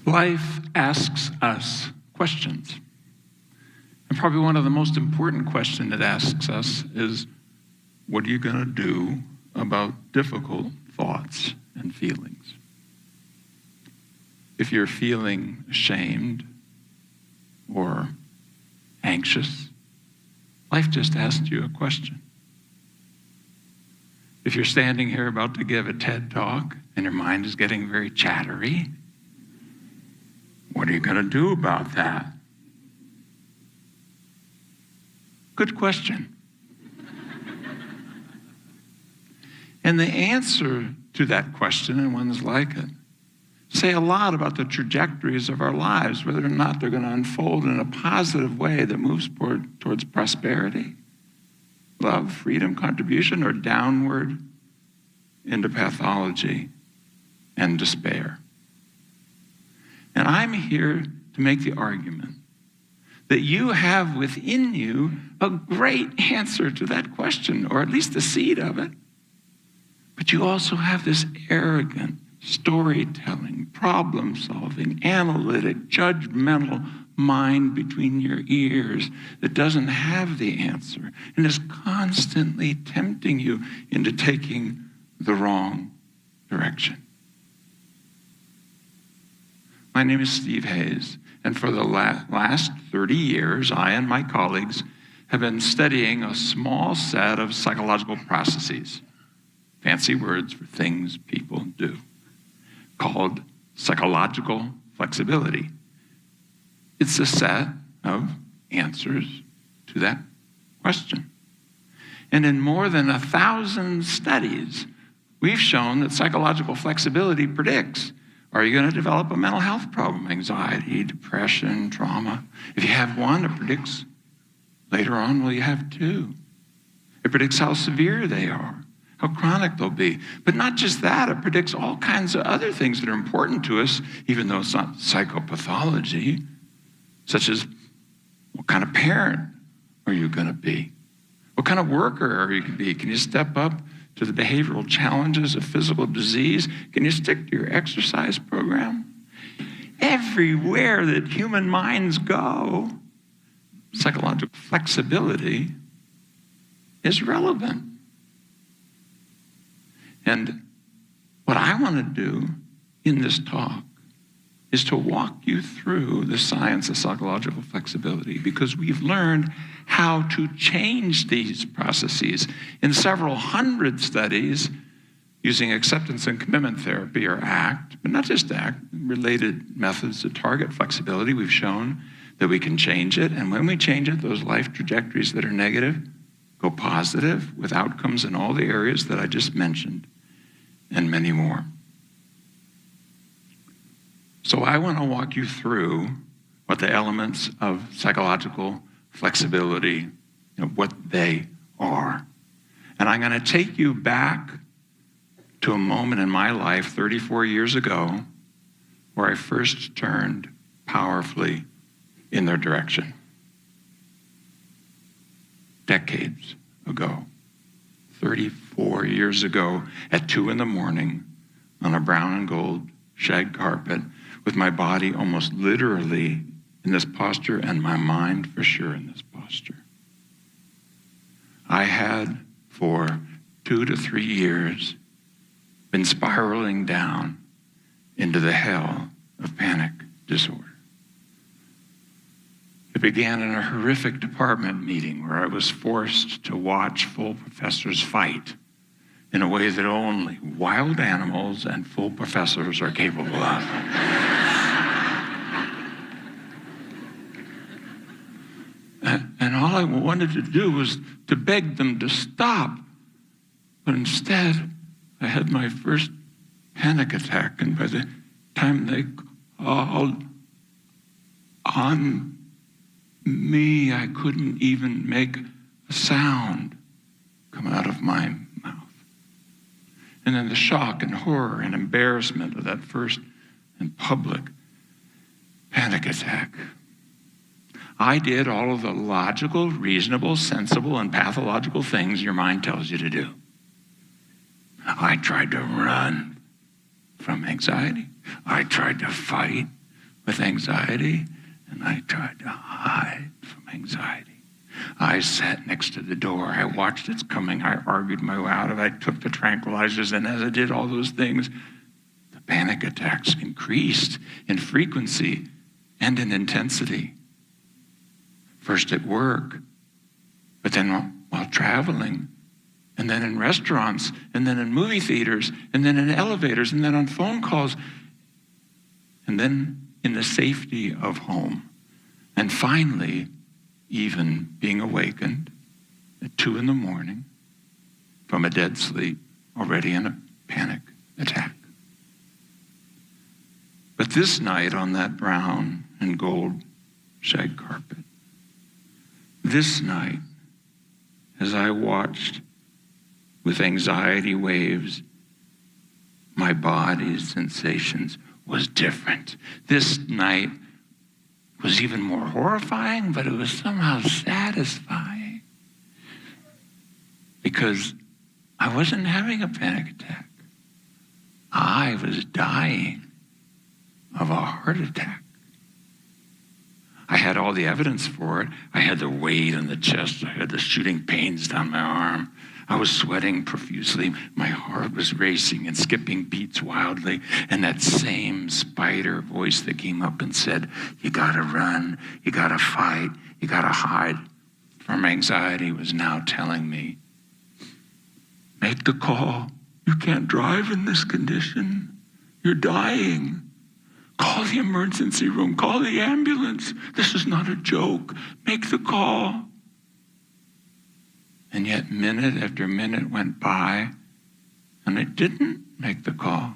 Life asks us questions. And probably one of the most important questions it asks us is, what are you going to do about difficult thoughts and feelings? If you're feeling ashamed or anxious, life just asks you a question. If you're standing here about to give a TED talk and your mind is getting very chattery, what are you going to do about that? Good question. And the answer to that question, and ones like it, say a lot about the trajectories of our lives, whether or not they're going to unfold in a positive way that moves towards prosperity, love, freedom, contribution, or downward into pathology and despair. And I'm here to make the argument that you have within you a great answer to that question, or at least the seed of it. But you also have this arrogant, storytelling, problem-solving, analytic, judgmental mind between your ears that doesn't have the answer and is constantly tempting you into taking the wrong direction. My name is Steve Hays, and for the last 30 years, I and my colleagues have been studying a small set of psychological processes, fancy words for things people do, called psychological flexibility. It's a set of answers to that question. And in more than 1,000 studies, we've shown that psychological flexibility predicts, are you going to develop a mental health problem, anxiety, depression, trauma? If you have one, it predicts later on, will you have two? It predicts how severe they are, how chronic they'll be. But not just that, it predicts all kinds of other things that are important to us, even though it's not psychopathology, such as what kind of parent are you going to be? What kind of worker are you going to be? Can you step up to the behavioral challenges of physical disease? Can you stick to your exercise program? Everywhere that human minds go, psychological flexibility is relevant. And what I want to do in this talk is to walk you through the science of psychological flexibility, because we've learned how to change these processes in several hundred studies using acceptance and commitment therapy, or ACT, but not just ACT, related methods to target flexibility. We've shown that we can change it, and when we change it, those life trajectories that are negative go positive with outcomes in all the areas that I just mentioned, and many more. So I want to walk you through what the elements of psychological flexibility, what they are. And I'm going to take you back to a moment in my life 34 years ago where I first turned powerfully in their direction. Decades ago, 34 years ago, at 2 a.m. on a brown and gold shag carpet, with my body almost literally in this posture and my mind for sure in this posture. I had, for 2 to 3 years, been spiraling down into the hell of panic disorder. It began in a horrific department meeting where I was forced to watch full professors fight in a way that only wild animals and full professors are capable of. And all I wanted to do was to beg them to stop. But instead, I had my first panic attack, and by the time they called on me, I couldn't even make a sound come out of my mouth. And then the shock and horror and embarrassment of that first and public panic attack. I did all of the logical, reasonable, sensible, and pathological things your mind tells you to do. I tried to run from anxiety. I tried to fight. with anxiety, and I tried to hide from anxiety. I sat next to the door. I watched its coming. I argued my way out of it. I took the tranquilizers, and as I did all those things, the panic attacks increased in frequency and in intensity. First at work, but then while traveling, and then in restaurants, and then in movie theaters, and then in elevators, and then on phone calls, and then in the safety of home. And finally, even being awakened at 2 a.m. from a dead sleep, already in a panic attack. But this night on that brown and gold shag carpet, this night, as I watched with anxiety waves, my body's sensations was different. This night was even more horrifying, but it was somehow satisfying because I wasn't having a panic attack. I was dying of a heart attack. I had all the evidence for it. I had the weight in the chest. I had the shooting pains down my arm. I was sweating profusely. My heart was racing and skipping beats wildly. And that same spider voice that came up and said, you gotta run, you gotta fight, you gotta hide from anxiety was now telling me, make the call. You can't drive in this condition. You're dying. Call the emergency room. Call the ambulance. This is not a joke. Make the call. And yet minute after minute went by, and I didn't make the call.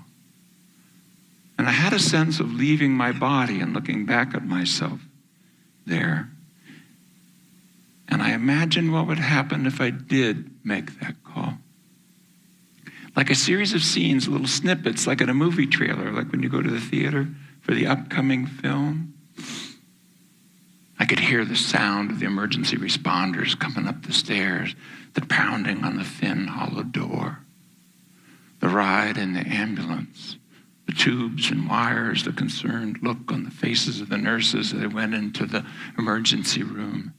And I had a sense of leaving my body and looking back at myself there. And I imagined what would happen if I did make that call. Like a series of scenes, little snippets, like in a movie trailer, like when you go to the theater for the upcoming film. I could hear the sound of the emergency responders coming up the stairs, the pounding on the thin, hollow door, the ride in the ambulance, the tubes and wires, the concerned look on the faces of the nurses as they went into the emergency room.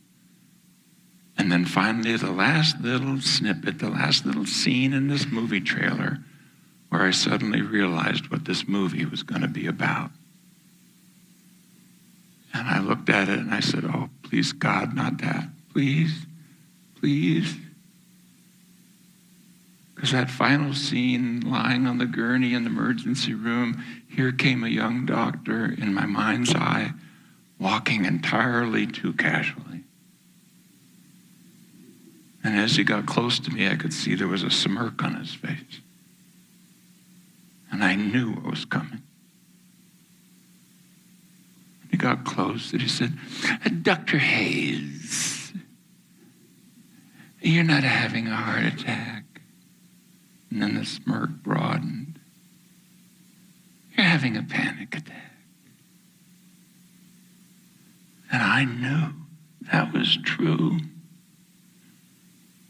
And then finally, the last little snippet, the last little scene in this movie trailer where I suddenly realized what this movie was going to be about. And I looked at it and I said, oh, please, God, not that. Please, please. Because that final scene, lying on the gurney in the emergency room, here came a young doctor in my mind's eye, walking entirely too casually. And as he got close to me, I could see there was a smirk on his face. And I knew what was coming. He got close and he said, Dr. Haiz, you're not having a heart attack. And then the smirk broadened. You're having a panic attack. And I knew that was true.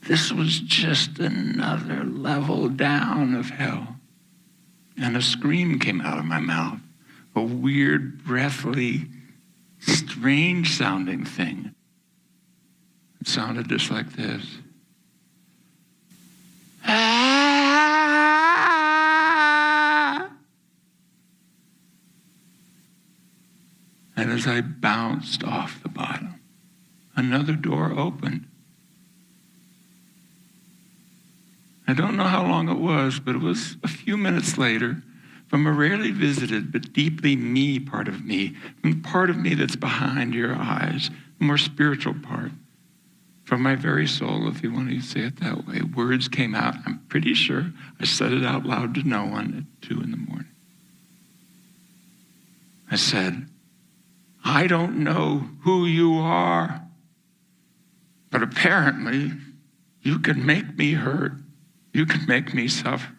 This was just another level down of hell. And a scream came out of my mouth. A weird, breathly, strange-sounding thing. It sounded just like this. Ah! And as I bounced off the bottom, another door opened. I don't know how long it was, but it was a few minutes later, from a rarely visited but deeply me part of me, from the part of me that's behind your eyes, the more spiritual part, from my very soul, if you want to say it that way, words came out. I'm pretty sure I said it out loud to no one at 2 a.m. I said, I don't know who you are, but apparently you can make me hurt. You can make me suffer.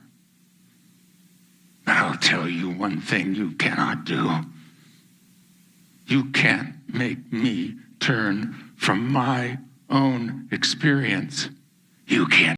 But I'll tell you one thing you cannot do. You can't make me turn from my own experience. You can't